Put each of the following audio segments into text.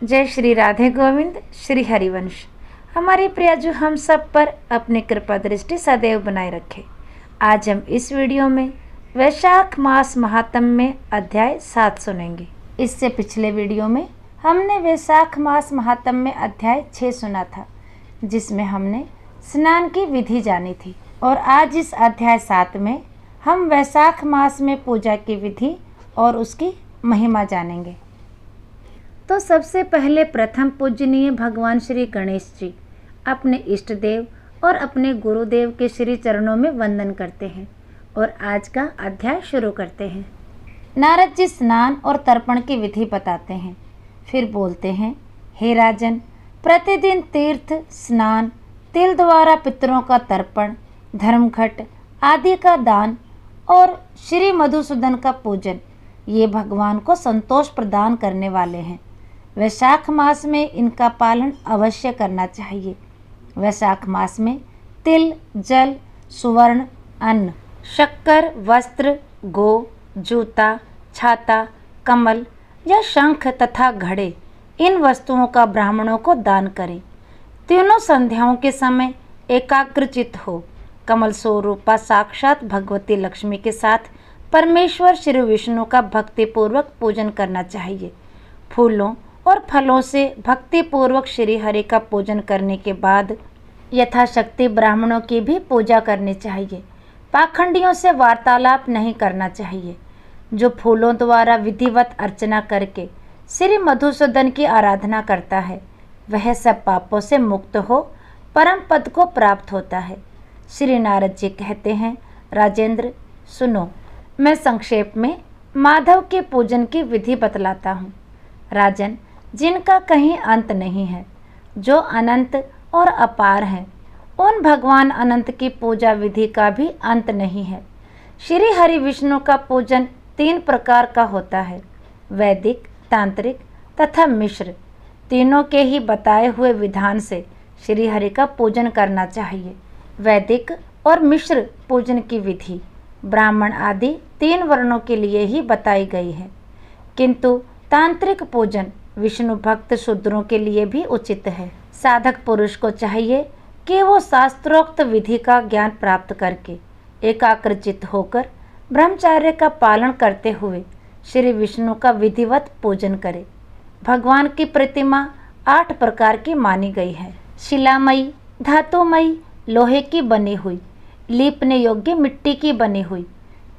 जय श्री राधे गोविंद श्री हरिवंश। हमारी प्रियाजू हम सब पर अपनी कृपा दृष्टि सदैव बनाए रखे। आज हम इस वीडियो में वैशाख मास महात्म्य में अध्याय 7 सुनेंगे। इससे पिछले वीडियो में हमने वैशाख मास महात्म्य में अध्याय 6 सुना था, जिसमें हमने स्नान की विधि जानी थी। और आज इस अध्याय 7 में हम वैशाख मास में पूजा की विधि और उसकी महिमा जानेंगे। तो सबसे पहले प्रथम पूजनीय भगवान श्री गणेश जी अपने इष्ट देव और अपने गुरुदेव के श्री चरणों में वंदन करते हैं और आज का अध्याय शुरू करते हैं। नारद जी स्नान और तर्पण की विधि बताते हैं, फिर बोलते हैं, हे राजन, प्रतिदिन तीर्थ स्नान, तिल द्वारा पितरों का तर्पण, धर्मघट आदि का दान और श्री मधुसूदन का पूजन, ये भगवान को संतोष प्रदान करने वाले हैं। वैशाख मास में इनका पालन अवश्य करना चाहिए। वैशाख मास में तिल, जल, सुवर्ण, अन्न, शक्कर, वस्त्र, गो, जूता, छाता, कमल या शंख तथा घड़े, इन वस्तुओं का ब्राह्मणों को दान करें। तीनों संध्याओं के समय एकाग्रचित हो कमल स्वरूपा साक्षात भगवती लक्ष्मी के साथ परमेश्वर श्री विष्णु का भक्तिपूर्वक पूजन करना चाहिए। फूलों और फलों से भक्तिपूर्वक श्री हरि का पूजन करने के बाद यथाशक्ति ब्राह्मणों की भी पूजा करनी चाहिए। पाखंडियों से वार्तालाप नहीं करना चाहिए। जो फूलों द्वारा विधिवत अर्चना करके श्री मधुसूदन की आराधना करता है, वह सब पापों से मुक्त हो परम पद को प्राप्त होता है। श्री नारद जी कहते हैं, राजेंद्र सुनो, मैं संक्षेप में माधव के पूजन की विधि बतलाता हूँ। राजन, जिनका कहीं अंत नहीं है, जो अनंत और अपार हैं, उन भगवान अनंत की पूजा विधि का भी अंत नहीं है। श्री हरि विष्णु का पूजन 3 प्रकार का होता है, वैदिक, तांत्रिक तथा मिश्र। तीनों के ही बताए हुए विधान से श्री हरि का पूजन करना चाहिए। वैदिक और मिश्र पूजन की विधि ब्राह्मण आदि 3 वर्णों के लिए ही बताई गई है, किंतु तांत्रिक पूजन विष्णु भक्त शूद्रों के लिए भी उचित है। साधक पुरुष को चाहिए कि वो शास्त्रोक्त विधि का ज्ञान प्राप्त करके एकाग्रचित होकर ब्रह्मचर्य का पालन करते हुए श्री विष्णु का विधिवत पूजन करे। भगवान की प्रतिमा 8 प्रकार की मानी गई है। शिलामयी, धातुमयी, लोहे की बनी हुई, लीपने योग्य मिट्टी की बनी हुई,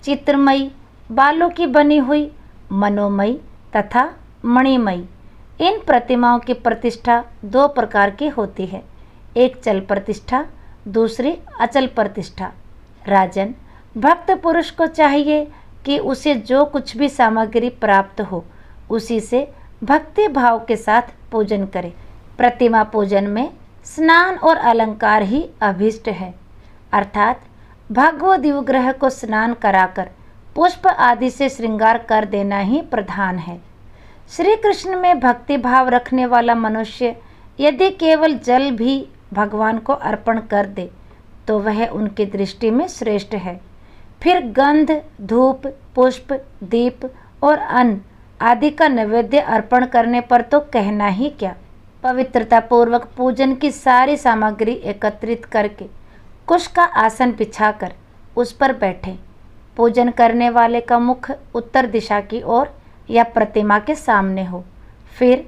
चित्रमयी, बालों की बनी हुई, मनोमयी तथा मणिमयी। इन प्रतिमाओं की प्रतिष्ठा 2 प्रकार की होती है, एक चल प्रतिष्ठा, दूसरी अचल प्रतिष्ठा। राजन, भक्त पुरुष को चाहिए कि उसे जो कुछ भी सामग्री प्राप्त हो, उसी से भक्ति भाव के साथ पूजन करे। प्रतिमा पूजन में स्नान और अलंकार ही अभीष्ट है, अर्थात भगवद दिवग्रह को स्नान कराकर पुष्प आदि से श्रृंगार कर देना ही प्रधान है। श्री कृष्ण में भक्ति भाव रखने वाला मनुष्य यदि केवल जल भी भगवान को अर्पण कर दे तो वह उनकी दृष्टि में श्रेष्ठ है। फिर गंध, धूप, पुष्प, दीप और अन्न आदि का नैवेद्य अर्पण करने पर तो कहना ही क्या। पवित्रता पूर्वक पूजन की सारी सामग्री एकत्रित करके कुश का आसन बिछाकर उस पर बैठें। पूजन करने वाले का मुख उत्तर दिशा की ओर या प्रतिमा के सामने हो। फिर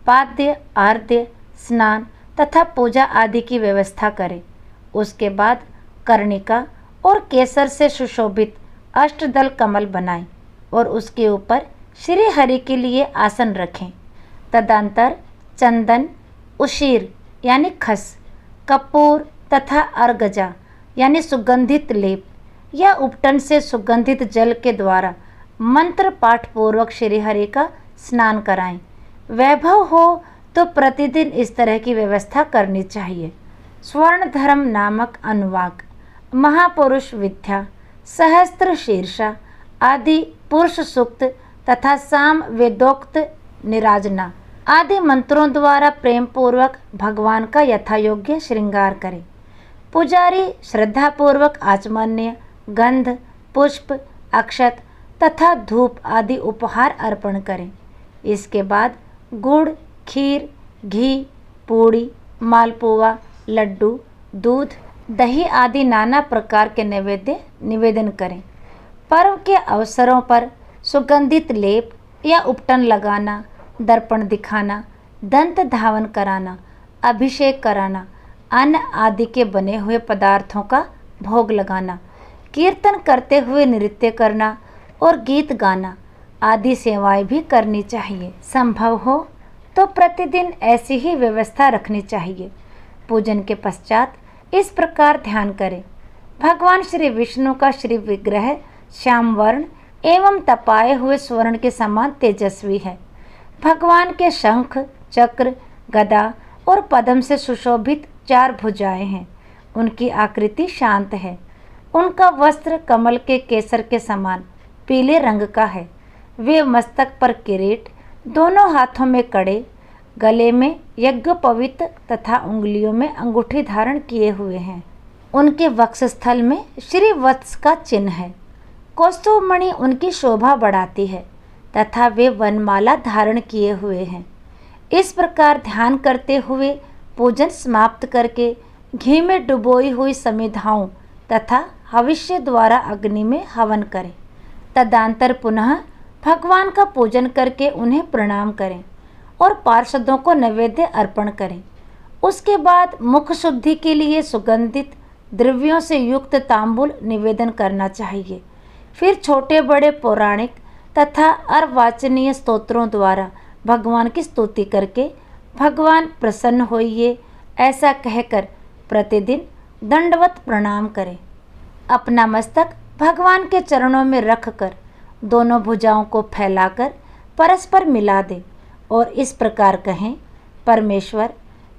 पाद्य, आर्द्य, स्नान तथा पूजा आदि की व्यवस्था करें। उसके बाद कर्णिका और केसर से सुशोभित अष्टदल कमल बनाएं और उसके ऊपर श्री हरि के लिए आसन रखें। तदंतर चंदन, उशीर यानी खस, कपूर तथा अर्गजा यानी सुगंधित लेप या उपटन से सुगंधित जल के द्वारा मंत्र पाठ पूर्वक श्री हरि का स्नान कराएं। वैभव हो तो प्रतिदिन इस तरह की व्यवस्था करनी चाहिए। स्वर्ण धर्म नामक अनुवाक, महापुरुष विद्या, सहस्त्र शीर्षा आदि पुरुष सूक्त तथा साम वेदोक्त निराजना आदि मंत्रों द्वारा प्रेम पूर्वक भगवान का यथायोग्य श्रृंगार करें। पुजारी श्रद्धापूर्वक आचमन्य, गंध, पुष्प, अक्षत तथा धूप आदि उपहार अर्पण करें। इसके बाद गुड़, खीर, घी, पूड़ी, मालपुआ, लड्डू, दूध, दही आदि नाना प्रकार के नैवेद्य निवेदन करें। पर्व के अवसरों पर सुगंधित लेप या उपटन लगाना, दर्पण दिखाना, दंत धावन कराना, अभिषेक कराना, अन्न आदि के बने हुए पदार्थों का भोग लगाना, कीर्तन करते हुए नृत्य करना और गीत गाना आदि सेवाएं भी करनी चाहिए। संभव हो तो प्रतिदिन ऐसी ही व्यवस्था रखनी चाहिए। पूजन के पश्चात इस प्रकार ध्यान करें। भगवान श्री विष्णु का श्री विग्रह श्याम वर्ण एवं तपाए हुए स्वर्ण के समान तेजस्वी है। भगवान के शंख, चक्र, गदा और पद्म से सुशोभित 4 भुजाएं हैं। उनकी आकृति शांत है। उनका वस्त्र कमल के केसर के समान पीले रंग का है। वे मस्तक पर किरीट, दोनों हाथों में कड़े, गले में यज्ञोपवीत तथा उंगलियों में अंगूठी धारण किए हुए हैं। उनके वक्षस्थल में श्री वत्स का चिन्ह है। कौस्तुभमणि उनकी शोभा बढ़ाती है तथा वे वनमाला धारण किए हुए हैं। इस प्रकार ध्यान करते हुए पूजन समाप्त करके घी में डुबोई हुई समिधाओं तथा हविष्य द्वारा अग्नि में हवन करें। तदंतर पुनः भगवान का पूजन करके उन्हें प्रणाम करें और पार्षदों को नैवेद्य अर्पण करें। उसके बाद मुख शुद्धि के लिए सुगंधित द्रव्यों से युक्त तांबूल निवेदन करना चाहिए। फिर छोटे बड़े पौराणिक तथा अर्वाचनीय स्तोत्रों द्वारा भगवान की स्तुति करके भगवान प्रसन्न होइए ऐसा कहकर प्रतिदिन दंडवत प्रणाम करें। अपना मस्तक भगवान के चरणों में रखकर दोनों भुजाओं को फैलाकर परस्पर मिला दें और इस प्रकार कहें, परमेश्वर,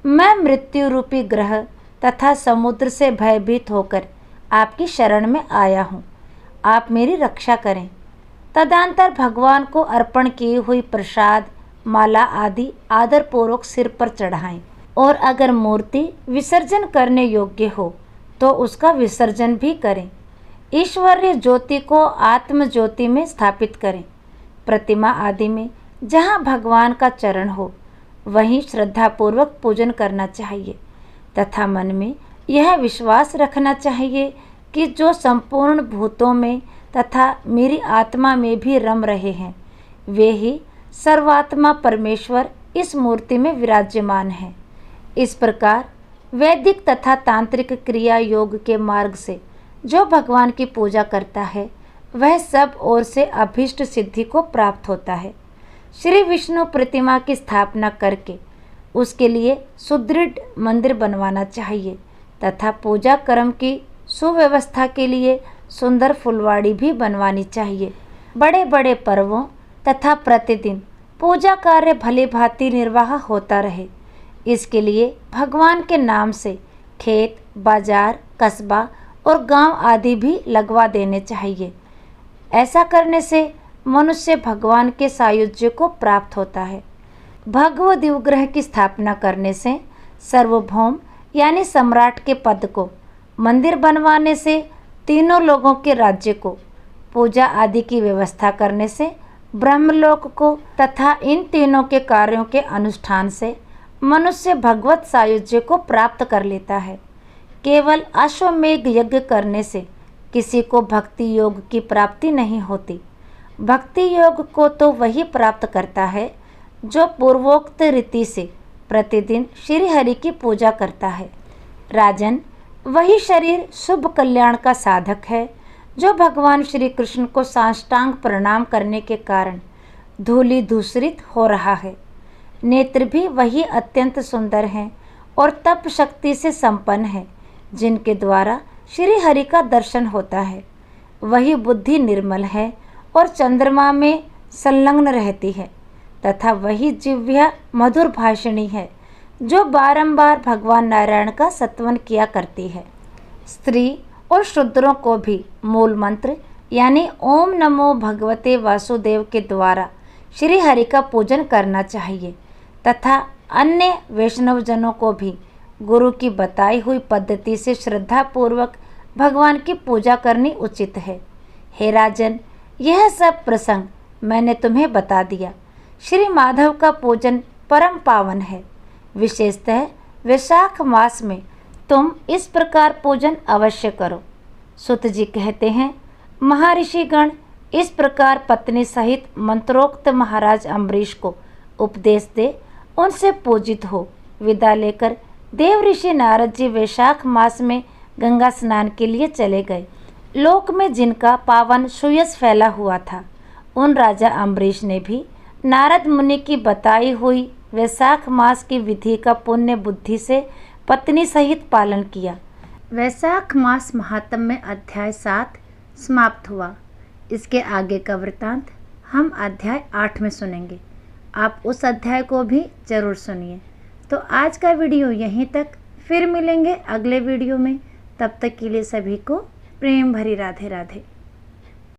मैं मृत्यु रूपी ग्रह तथा समुद्र से भयभीत होकर आपकी शरण में आया हूँ। आप मेरी रक्षा करें। तदंतर भगवान को अर्पण की हुई प्रसाद, माला आदि आदरपूर्वक सिर पर चढ़ाएं और अगर मूर्ति विसर्जन करने योग्य हो तो उसका विसर्जन भी करें। ईश्वरीय ज्योति को आत्म ज्योति में स्थापित करें। प्रतिमा आदि में जहाँ भगवान का चरण हो वहीं श्रद्धापूर्वक पूजन करना चाहिए तथा मन में यह विश्वास रखना चाहिए कि जो संपूर्ण भूतों में तथा मेरी आत्मा में भी रम रहे हैं वे ही सर्वात्मा परमेश्वर इस मूर्ति में विराजमान है। इस प्रकार वैदिक तथा तांत्रिक क्रिया योग के मार्ग से जो भगवान की पूजा करता है वह सब ओर से अभीष्ट सिद्धि को प्राप्त होता है। श्री विष्णु प्रतिमा की स्थापना करके उसके लिए सुदृढ़ मंदिर बनवाना चाहिए तथा पूजा कर्म की सुव्यवस्था के लिए सुंदर फुलवाड़ी भी बनवानी चाहिए। बड़े बड़े पर्वों तथा प्रतिदिन पूजा कार्य भली भांति निर्वाह होता रहे, इसके लिए भगवान के नाम से खेत, बाजार, कस्बा और गांव आदि भी लगवा देने चाहिए। ऐसा करने से मनुष्य भगवान के सायुज्य को प्राप्त होता है। भगवद दिवग्रह की स्थापना करने से सार्वभौम यानी सम्राट के पद को, मंदिर बनवाने से तीनों लोगों के राज्य को, पूजा आदि की व्यवस्था करने से ब्रह्मलोक को तथा इन तीनों के कार्यों के अनुष्ठान से मनुष्य भगवत सायुज्य को प्राप्त कर लेता है। केवल अश्वमेघ यज्ञ करने से किसी को भक्ति योग की प्राप्ति नहीं होती। भक्ति योग को तो वही प्राप्त करता है जो पूर्वोक्त रीति से प्रतिदिन श्री हरि की पूजा करता है। राजन, वही शरीर शुभ कल्याण का साधक है जो भगवान श्री कृष्ण को साष्टांग प्रणाम करने के कारण धूलि धूसरित हो रहा है। नेत्र भी वही अत्यंत सुंदर हैं और तप शक्ति से संपन्न है जिनके द्वारा श्री हरि का दर्शन होता है। वही बुद्धि निर्मल है और चंद्रमा में संलग्न रहती है तथा वही जिह्वा मधुर भाषिणी है जो बारंबार भगवान नारायण का स्तवन किया करती है। स्त्री और शूद्रों को भी मूल मंत्र यानी ओम नमो भगवते वासुदेव के द्वारा श्री हरि का पूजन करना चाहिए तथा अन्य वैष्णव जनों को भी गुरु की बताई हुई पद्धति से श्रद्धापूर्वक भगवान की पूजा करनी उचित है। हे राजन, यह सब प्रसंग मैंने तुम्हें बता दिया। श्री माधव का पूजन परम पावन है। विशेषतः वैशाख मास में तुम इस प्रकार पूजन अवश्य करो। सुत जी कहते हैं, महर्षिगण इस प्रकार पत्नी सहित मंत्रोक्त महाराज अम्बरीश को उपदेश दे उनसे पूजित हो विदा लेकर देव ऋषि नारद जी वैशाख मास में गंगा स्नान के लिए चले गए। लोक में जिनका पावन सुयस फैला हुआ था, उन राजा अम्बरीश ने भी नारद मुनि की बताई हुई वैशाख मास की विधि का पुण्य बुद्धि से पत्नी सहित पालन किया। वैशाख मास महात्म्य में अध्याय 7 समाप्त हुआ। इसके आगे का वृतांत हम अध्याय 8 में सुनेंगे। आप उस अध्याय को भी जरूर सुनिए। तो आज का वीडियो यहीं तक, फिर मिलेंगे अगले वीडियो में। तब तक के लिए सभी को प्रेम भरी राधे राधे।